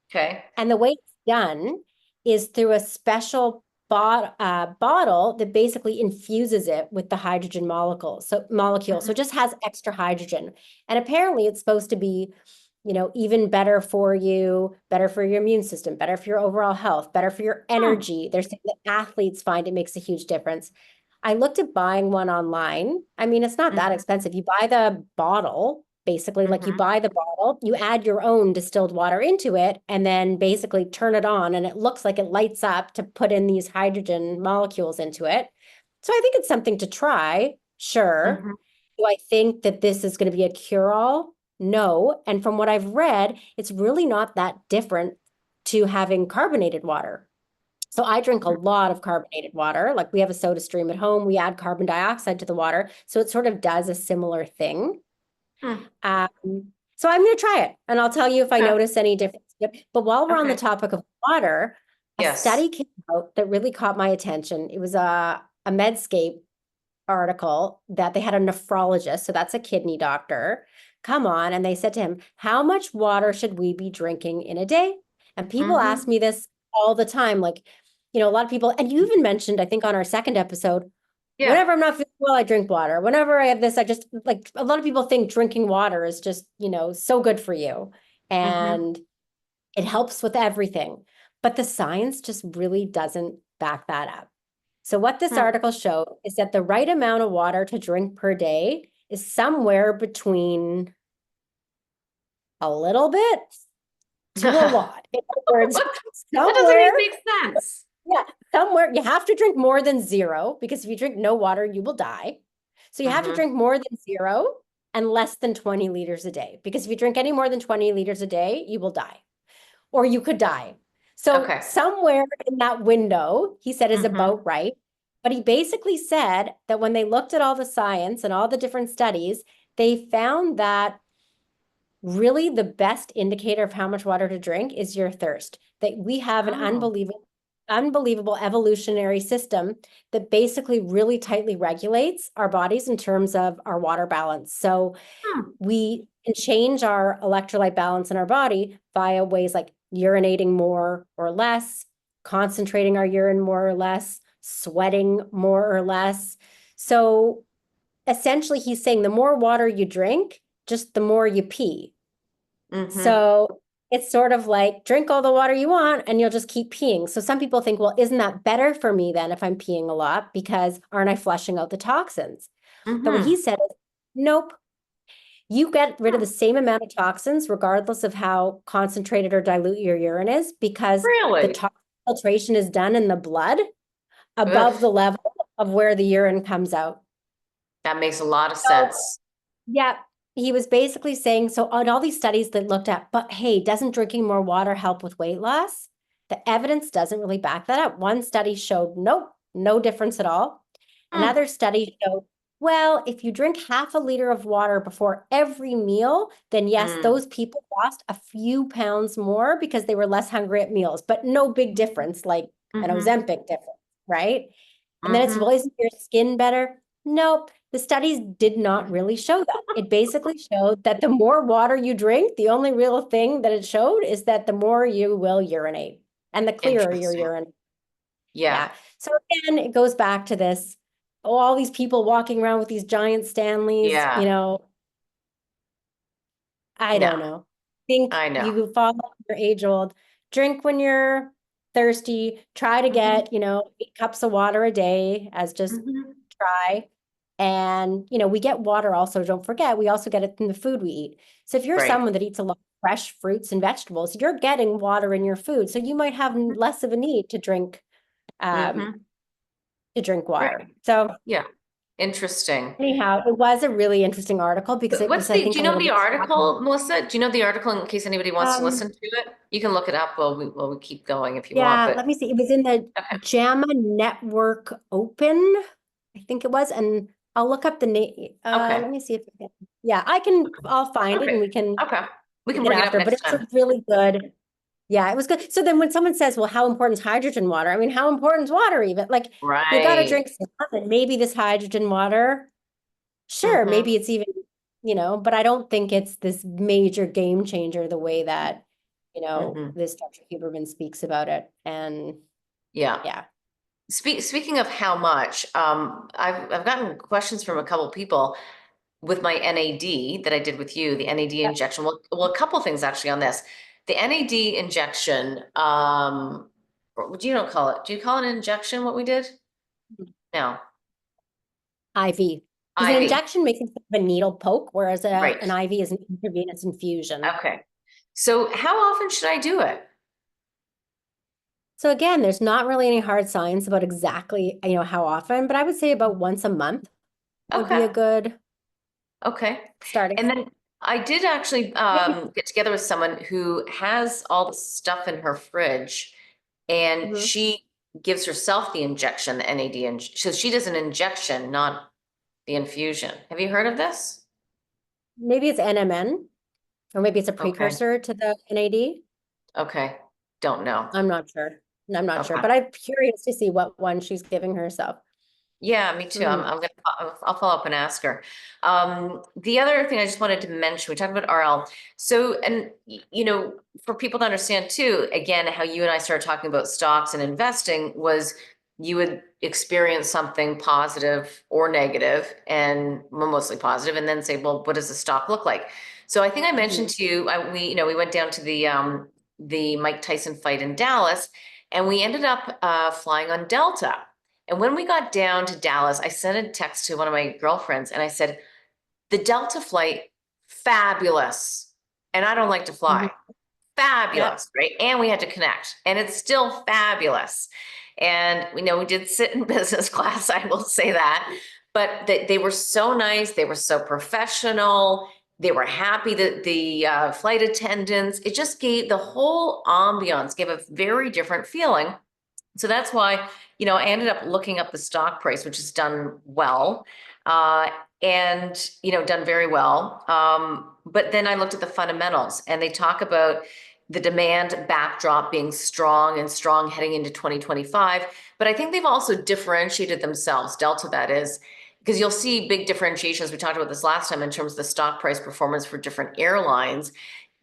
Okay. And the way it's done is through a special bottle that basically infuses it with the hydrogen molecule. So Mm-hmm. it just has extra hydrogen. And apparently it's supposed to be, even better for you, better for your immune system, better for your overall health, better for your Hmm. energy. They're saying that athletes find it makes a huge difference. I looked at buying one online. I mean, it's not that Mm-hmm. expensive. You buy the bottle, basically, like you Mm-hmm. buy the bottle, you add your own distilled water into it, and then basically turn it on, and it looks like it lights up to put in these hydrogen molecules into it. So I think it's something to try, sure. Mm-hmm. Do I think that this is going to be a cure-all? No. And from what I've read, it's really not that different to having carbonated water. So I drink a lot of carbonated water. Like we have a soda stream at home. We add carbon dioxide to the water. So it sort of does a similar thing. Hmm. Um, so I'm going to try it and I'll tell you if I Okay. notice any difference. But while we're on the Okay. topic of water, a Yes. study came out that really caught my attention. It was a Medscape article that they had a nephrologist, so that's a kidney doctor, come on, and they said to him, how much water should we be drinking in a day? And people ask Mm-hmm. me this all the time, like, a lot of people, and you even mentioned, I think on our second episode, Yeah. whenever I'm not feeling well, I drink water. Whenever I have this, I just like a lot of people think drinking water is just, so good for you. Mm-hmm. And it helps with everything. But the science just really doesn't back that up. So what this Hmm. article showed is that the right amount of water to drink per day is somewhere between a little bit to a lot. In other words, That doesn't somewhere, even make sense. yeah, somewhere you have to drink more than zero because if you drink no water, you will die. So you have to Mm-hmm. drink more than zero and less than 20 liters a day because if you drink any more than 20 liters a day, you will die or you could die. So Okay. somewhere in that window, he said is Mm-hmm. about right. But he basically said that when they looked at all the science and all the different studies, they found that really the best indicator of how much water to drink is your thirst. That we have an Oh. unbelievable evolutionary system that basically really tightly regulates our bodies in terms of our water balance. So Hmm. we can change our electrolyte balance in our body via ways like urinating more or less, concentrating our urine more or less, sweating more or less. So essentially, he's saying the more water you drink, just the more you pee. Mm-hmm. So it's sort of like drink all the water you want and you'll just keep peeing. So some people think, well, isn't that better for me then if I'm peeing a lot because aren't I flushing out the toxins? But what he Mm-hmm. said is, nope, you get rid of the same amount of toxins regardless of how concentrated or dilute your urine is because the Really? toxin filtration is done in the blood Ugh. above the level of where the urine comes out. That makes a lot of So sense. yeah, he was basically saying, so on all these studies that looked at, but hey, doesn't drinking more water help with weight loss? The evidence doesn't really back that up. One study showed nope, no difference at all. Hmm. Another study showed, well, if you drink half a liter of water before every meal, then yes, Mm. those people lost a few pounds more because they were less hungry at meals, but no big difference, like an Mm-hmm. Ozempic difference, right? And then it's, well, Mm-hmm. isn't your skin better? Nope. The studies did not really show that. It basically showed that the more water you drink, the only real thing that it showed is that the more you will urinate and the clearer your Interesting. urine. Yeah. Yeah. So again, it goes back to this, oh, all these people walking around with these giant Stanleys, Yeah. I No, don't know. Think I know. you follow your age old, drink when you're thirsty, try to Mm-hmm. get, 8 cups of water a day as just Mm-hmm. try. And, we get water also, don't forget, we also get it from the food we eat. So if you're Right. someone that eats a lot of fresh fruits and vegetables, you're getting water in your food. So you might have less of a need um, Mm-hmm. to drink water. Right. So Yeah. Interesting. Anyhow, it was a really interesting article because it was, I Do think, you a know little the bit shocking. article, Melissa? Do you know the article in case anybody wants to listen Um, to it? You can look it up while we keep going if you want, yeah, but let me see. It was in the okay. JAMA Network Open, I think it was, and I'll look up the name. Okay. Let me see if I can. Yeah, I'll find it and Okay. we can Okay. We take can it bring it up after, but next it was time. a really good. Yeah, it was good. So then when someone says, well, how important is hydrogen water? I mean, how important is water even? Like, you got to Right. drink some, and maybe this hydrogen water, sure, Mm-hmm. maybe it's even, but I don't think it's this major game changer the way that, Mm-hmm. this Dr. Huberman speaks about it. And Yeah. yeah. Speaking of how much, I've gotten questions from a couple people with my NAD that I did with you, the NAD Yep. injection. Well, a couple things actually on this. The NAD injection, what do you don't call it? Do you call it an injection, what we did? No. IV. Because an IV. injection makes it a needle poke, whereas Right. an IV is an intravenous infusion. Okay. So how often should I do it? So again, there's not really any hard science about exactly, how often, but I would say about once a month would be Okay. a good Okay. starting. And then I did actually Maybe. get together with someone who has all the stuff in her fridge and Mhm. she gives herself the injection, the NAD. So she does an injection, not the infusion. Have you heard of this? Maybe it's NMN, or maybe it's a Okay. precursor to the NAD. Okay. Don't know. I'm not sure. I'm not sure, Okay. but I'm curious to see what one she's giving herself. Yeah, me too. Hmm. I'll follow up and ask her. The other thing I just wanted to mention, we talked about RL. So, and for people to understand too, again, how you and I started talking about stocks and investing was you would experience something positive or negative, and well, mostly positive, and then say, well, what does the stock look like? So I think I mentioned Hmm. to you, we went down to the Mike Tyson fight in Dallas, and we ended up flying on Delta. And when we got down to Dallas, I sent a text to one of my girlfriends and I said, the Delta flight, fabulous. And I don't like to Hmm. fly. Yep. Fabulous, right? And we had to connect, and it's still fabulous. And we know we did sit in business class, I will say that. But they were so nice, they were so professional, they were happy that the flight attendants, it just gave the whole ambiance, gave a very different feeling. So that's why, I ended up looking up the stock price, which has done well, uh, and, done very well. But then I looked at the fundamentals and they talk about the demand backdrop being strong and strong heading into 2025. But I think they've also differentiated themselves, Delta that is, because you'll see big differentiations. We talked about this last time in terms of the stock price performance for different airlines,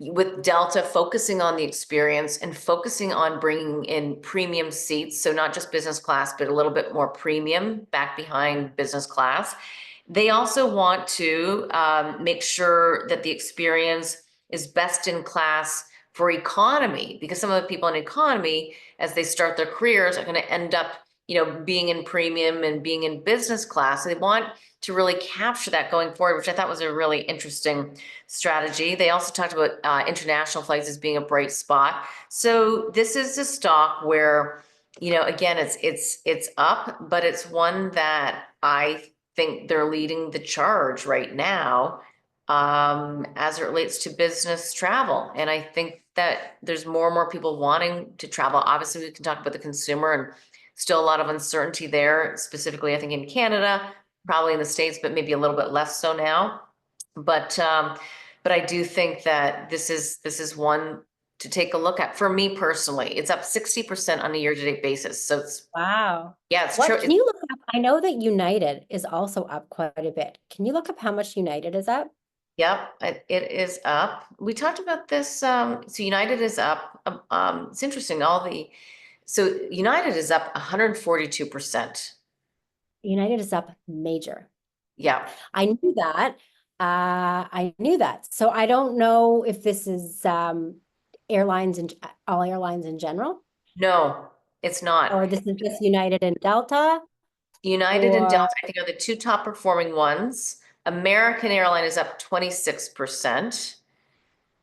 with Delta focusing on the experience and focusing on bringing in premium seats. So not just business class, but a little bit more premium back behind business class. They also want to make sure that the experience is best in class for economy, because some of the people in economy, as they start their careers, are going to end up, being in premium and being in business class. So they want to really capture that going forward, which I thought was a really interesting strategy. They also talked about international flights as being a bright spot. So this is a stock where, again, it's up, but it's one that I think they're leading the charge right now, as it relates to business travel. And I think that there's more and more people wanting to travel. Obviously, we can talk about the consumer and still a lot of uncertainty there, specifically, I think in Canada, probably in the States, but maybe a little bit less so now. But I do think that this is one to take a look at. For me personally, it's up 60% on a year-to-date basis. So it's, Wow. yeah, it's true. What can you look up? I know that United is also up quite a bit. Can you look up how much United is up? Yep, it is up. We talked about this. So United is up. It's interesting. So United is up 142%. United is up major. Yeah, Yeah. I knew that. I knew that. So I don't know if this is airlines and all airlines in general, No, it's or not. this is just United and Delta, United and or Delta, I think, are the two top performing ones. American Airline is up 26%.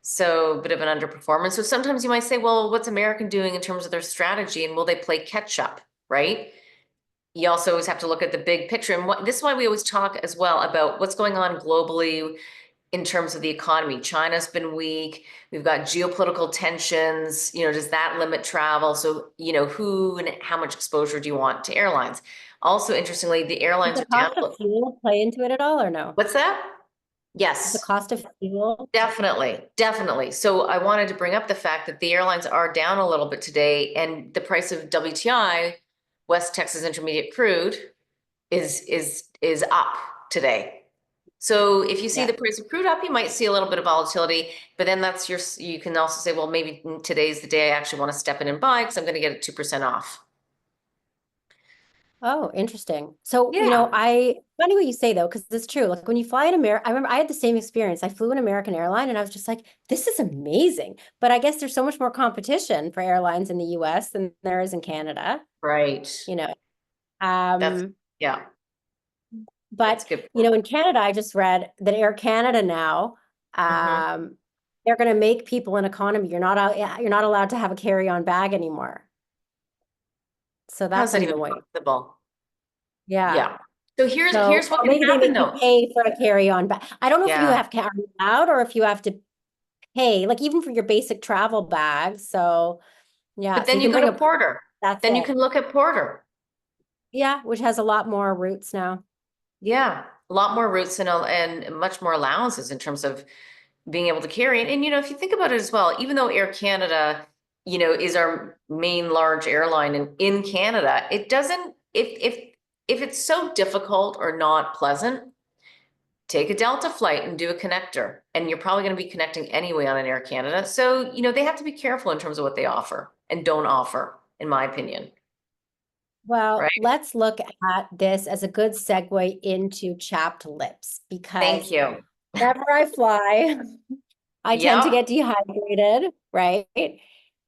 So a bit of an underperformance. So sometimes you might say, well, what's American doing in terms of their strategy and will they play catch up, right? you also always have to look at the big picture. And this is why we always talk as well about what's going on globally in terms of the economy. China's been weak. We've got geopolitical tensions. Does that limit travel? So, who and how much exposure do you want to airlines? Also, interestingly, the Does airlines the are down. cost of fuel play into it at all or no? What's that? Does the Yes, cost of fuel? definitely, definitely. So I wanted to bring up the fact that the airlines are down a little bit today, and the price of WTI, West Texas Intermediate crude, is up today. So if you see Yeah. the price of crude up, you might see a little bit of volatility, but then you can also say, well, maybe today's the day I actually want to step in and buy because I'm going to get it 2% off. Oh, interesting. So, Yeah, funny what you say though, because it's true. Like when you fly in America, I remember I had the same experience. I flew an American airline and I was just like, this is amazing. But I guess there's so much more competition for airlines in the US than there is in Canada, right. you know. That's, Um, yeah, that's but a good point. in Canada, I just read that Air Canada now, Mhm. they're going to make people in economy. You're not allowed to have a carry-on bag anymore. So How's that's that even annoying. possible? Yeah. Yeah. So here's So, what or can maybe they happen make you though. pay for a carry-on bag. I don't know if you Yeah. have are you allowed or if you have to pay, like even for your basic travel bags. So yeah, But so then you you can go bring to a, Porter. that's Then you it. can look at Porter. Yeah, which has a lot more routes now. Yeah. A lot more routes and much more allowances in terms of being able to carry it. And if you think about it as well, even though Air Canada, is our main large airline in Canada, it doesn't if it's so difficult or not pleasant, take a Delta flight and do a connector. And you're probably going to be connecting anyway on an Air Canada. So, they have to be careful in terms of what they offer and don't offer, in my opinion. Well, Right? let's look at this as a good segue into chapped lips Thank because you. whenever I fly, I tend to Yep. get dehydrated, right?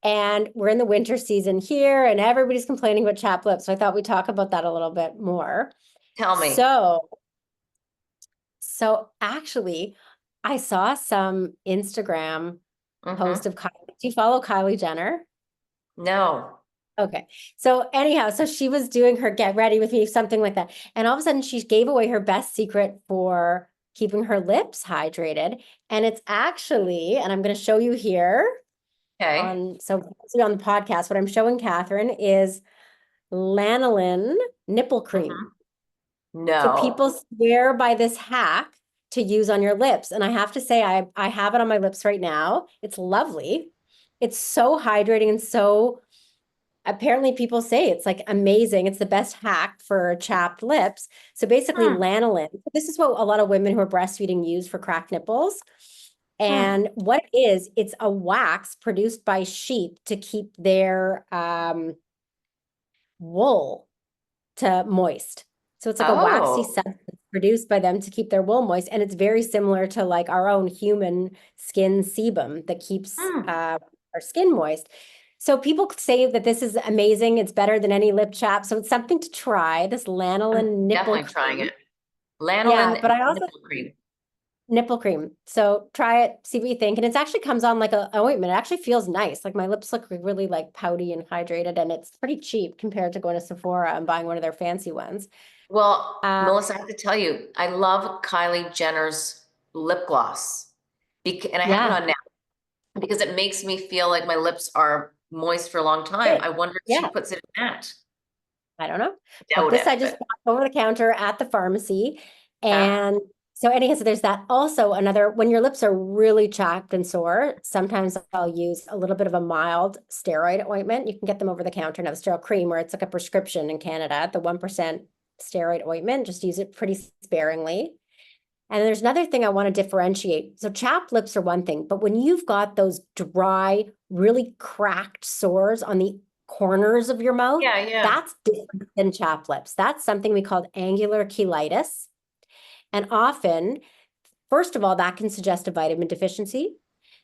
And we're in the winter season here and everybody's complaining about chapped lips. So I thought we'd talk about that a little bit more. Tell me. So So actually, I saw some Instagram post Hmm. of Kylie. Do you follow Kylie Jenner? No. Okay. So anyhow, so she was doing her get ready with me, something like that. And all of a sudden she gave away her best secret for keeping her lips hydrated. And it's actually, and I'm going to show you here Okay. on, so on the podcast, what I'm showing Catherine is lanolin nipple cream. Hmm. So No. people swear by this hack to use on your lips. And I have to say, I have it on my lips right now. It's lovely. It's so hydrating and so apparently people say it's like amazing. It's the best hack for chapped lips. So basically Hmm. lanolin. This is what a lot of women who are breastfeeding use for cracked nipples. Hmm. And what it is, it's a wax produced by sheep to keep their wool to moist. So it's like a waxy Oh. substance produced by them to keep their wool moist. And it's very similar to like our own human skin sebum that keeps Hmm. our skin moist. So people say that this is amazing. It's better than any lip chap. So it's something to try, this I'm lanolin nipple definitely trying cream. it. Yeah, but Lanolin I also nipple cream. nipple cream. So try it, see what you think. And it actually comes on like a ointment. It actually feels nice. Like my lips look really like pouty and hydrated, and it's pretty cheap compared to going to Sephora and buying one of their fancy ones. Well, Uh, Melissa, I have to tell you, I love Kylie Jenner's lip gloss. And I have it yeah. on now because it makes me feel like my lips are moist for a long time. Great. I wonder if she Yeah, puts it in that. I don't know. But Doubt this it, I just but bought over the counter at the pharmacy. yeah. And so anyhow, so there's that. Also, another, when your lips are really chapped and sore, sometimes I'll use a little bit of a mild steroid ointment. You can get them over the counter now, the steroid cream, where it's like a prescription in Canada, the 1% steroid ointment. Just use it pretty sparingly. And there's another thing I want to differentiate. So chapped lips are one thing, but when you've got those dry, really cracked sores on the corners of your mouth, Yeah, yeah. that's different than chapped lips. That's something we call angular cheilitis. And often, first of all, that can suggest a vitamin deficiency.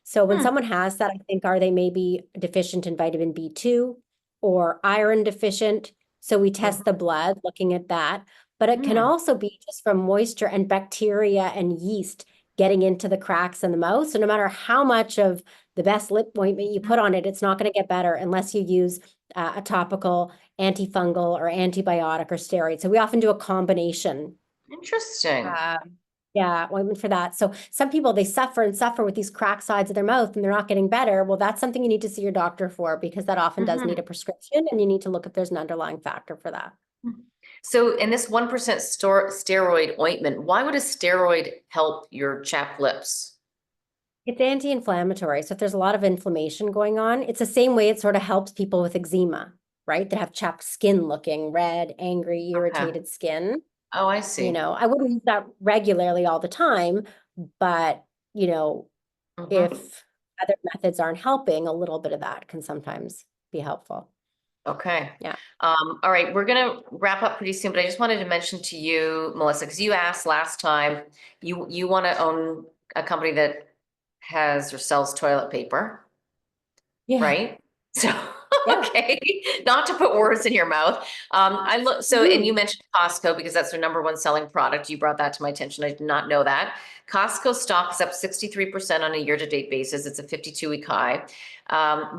So when Hmm. someone has that, I think, are they maybe deficient in vitamin B2 or iron deficient? So we test the Mhm. blood looking at that. But it can Hmm. also be just from moisture and bacteria and yeast getting into the cracks in the mouth. So no matter how much of the best lip ointment you put on it, it's not going to get better unless you use a topical antifungal or antibiotic or steroid. So we often do a combination. Interesting. Uh, yeah, ointment for that. So some people, they suffer and suffer with these cracked sides of their mouth and they're not getting better. Well, that's something you need to see your doctor for, because that often does need a prescription, and you need to look if there's an underlying factor for that. So in this 1% steroid ointment, why would a steroid help your chapped lips? It's anti-inflammatory. So if there's a lot of inflammation going on, it's the same way it sort of helps people with eczema, right? That have chapped skin, looking red, angry, Okay. irritated skin. Oh, I You see. know, I wouldn't use that regularly all the time, but you know, if other methods aren't helping, a little bit of that can sometimes be helpful. Okay. Yeah. All right, we're gonna wrap up pretty soon, but I just wanted to mention to you, Melissa, because you asked last time, you want to own a company that has or sells toilet paper, Yeah. right? So, Yeah. okay, not to put words in your mouth. I look, so, and you Mhm. mentioned Costco because that's their number one selling product. You brought that to my attention. I did not know that. Costco stock is up 63% on a year-to-date basis. It's a 52-week high.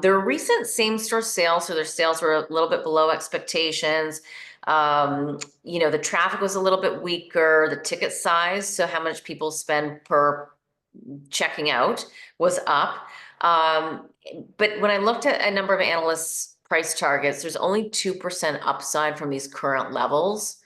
Their recent same-store sales, so their sales were a little bit below expectations. The traffic was a little bit weaker. The ticket size, so how much people spend per checking out, was up. But when I looked at a number of analysts' price targets, there's only 2% upside from these current levels.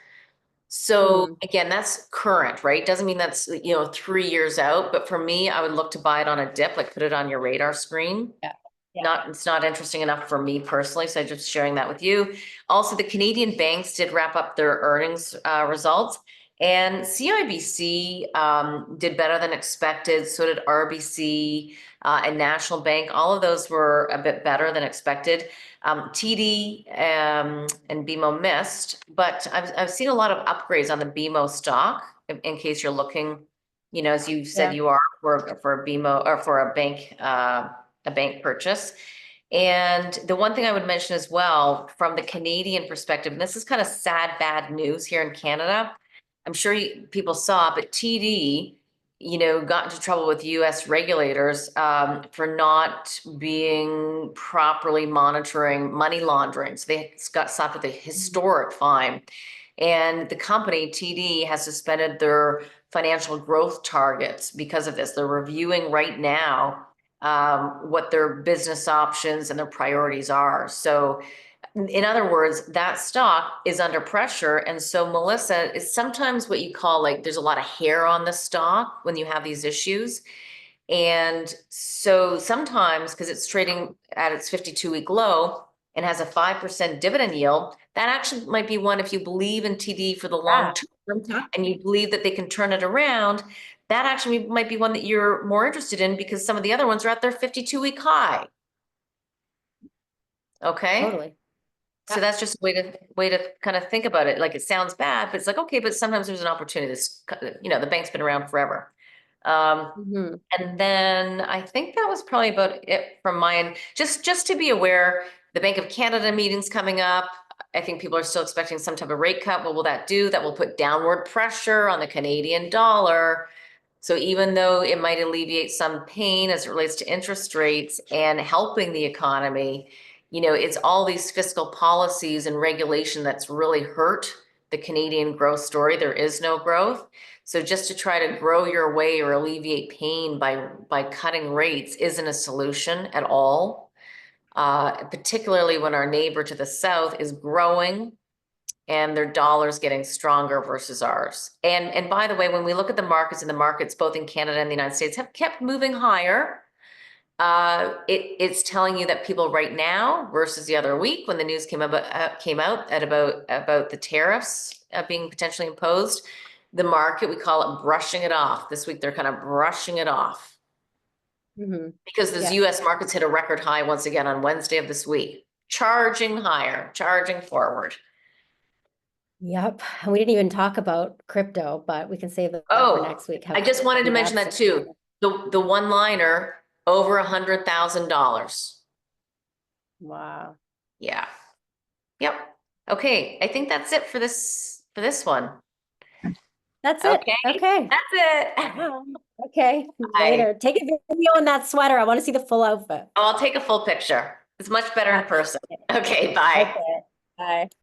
So Mm. again, that's current, right? Doesn't mean that's, 3 years out, but for me, I would look to buy it on a dip, like put it on your radar screen. Yeah. Yeah. It's not interesting enough for me personally, so I'm just sharing that with you. Also, the Canadian banks did wrap up their earnings results, and CIBC did better than expected. So did RBC and National Bank. All of those were a bit better than expected. TD and BMO missed, but I've seen a lot of upgrades on the BMO stock in case you're looking, as you said Yeah. you are for a BMO or for a bank purchase. And the one thing I would mention as well, from the Canadian perspective, and this is kind of sad, bad news here in Canada. I'm sure people saw, but TD, got into trouble with US regulators for not being properly monitoring money laundering. So they got slapped with a historic fine. And the company, TD, has suspended their financial growth targets because of this. They're reviewing right now what their business options and their priorities are. So in other words, that stock is under pressure. And so, Melissa, is sometimes what you call, like, there's a lot of hair on the stock when you have these issues. And so sometimes, because it's trading at its 52-week low and has a 5% dividend yield, that actually might be one, if you believe in TD for the long term and you believe that they can turn it around, that actually might be one that you're more interested in, because some of the other ones are at their 52-week high. Okay. Totally. So that's just a way to kind of think about it. Like, it sounds bad, but it's like, okay, but sometimes there's an opportunity. The bank's been around forever. Mm-hmm. And then I think that was probably about it from mine. Just to be aware, the Bank of Canada meeting's coming up. I think people are still expecting some type of rate cut. What will that do? That will put downward pressure on the Canadian dollar. So even though it might alleviate some pain as it relates to interest rates and helping the economy, it's all these fiscal policies and regulation that's really hurt the Canadian growth story. There is no growth. So just to try to grow your way or alleviate pain by cutting rates isn't a solution at all. Particularly when our neighbor to the south is growing and their dollar's getting stronger versus ours. And by the way, when we look at the markets, and the markets both in Canada and the United States have kept moving higher, it's telling you that people right now versus the other week when the news came out about the tariffs being potentially imposed, the market, we call it brushing it off. This week they're kind of brushing it off Mm-hmm. because the Yeah. US markets hit a record high once again on Wednesday of this week, charging higher, charging forward. Yep. And we didn't even talk about crypto, but we can save that for Oh, next week. I just wanted to mention that too. The one liner, over $100,000. Wow. Yeah. Yep. Okay. I think that's it for this one. That's it. Okay. Okay. That's it. Wow. Okay, Bye. later. Take a video in that sweater. I want to see the full outfit. I'll take a full picture. It's much better in person. Okay, bye. Okay, bye.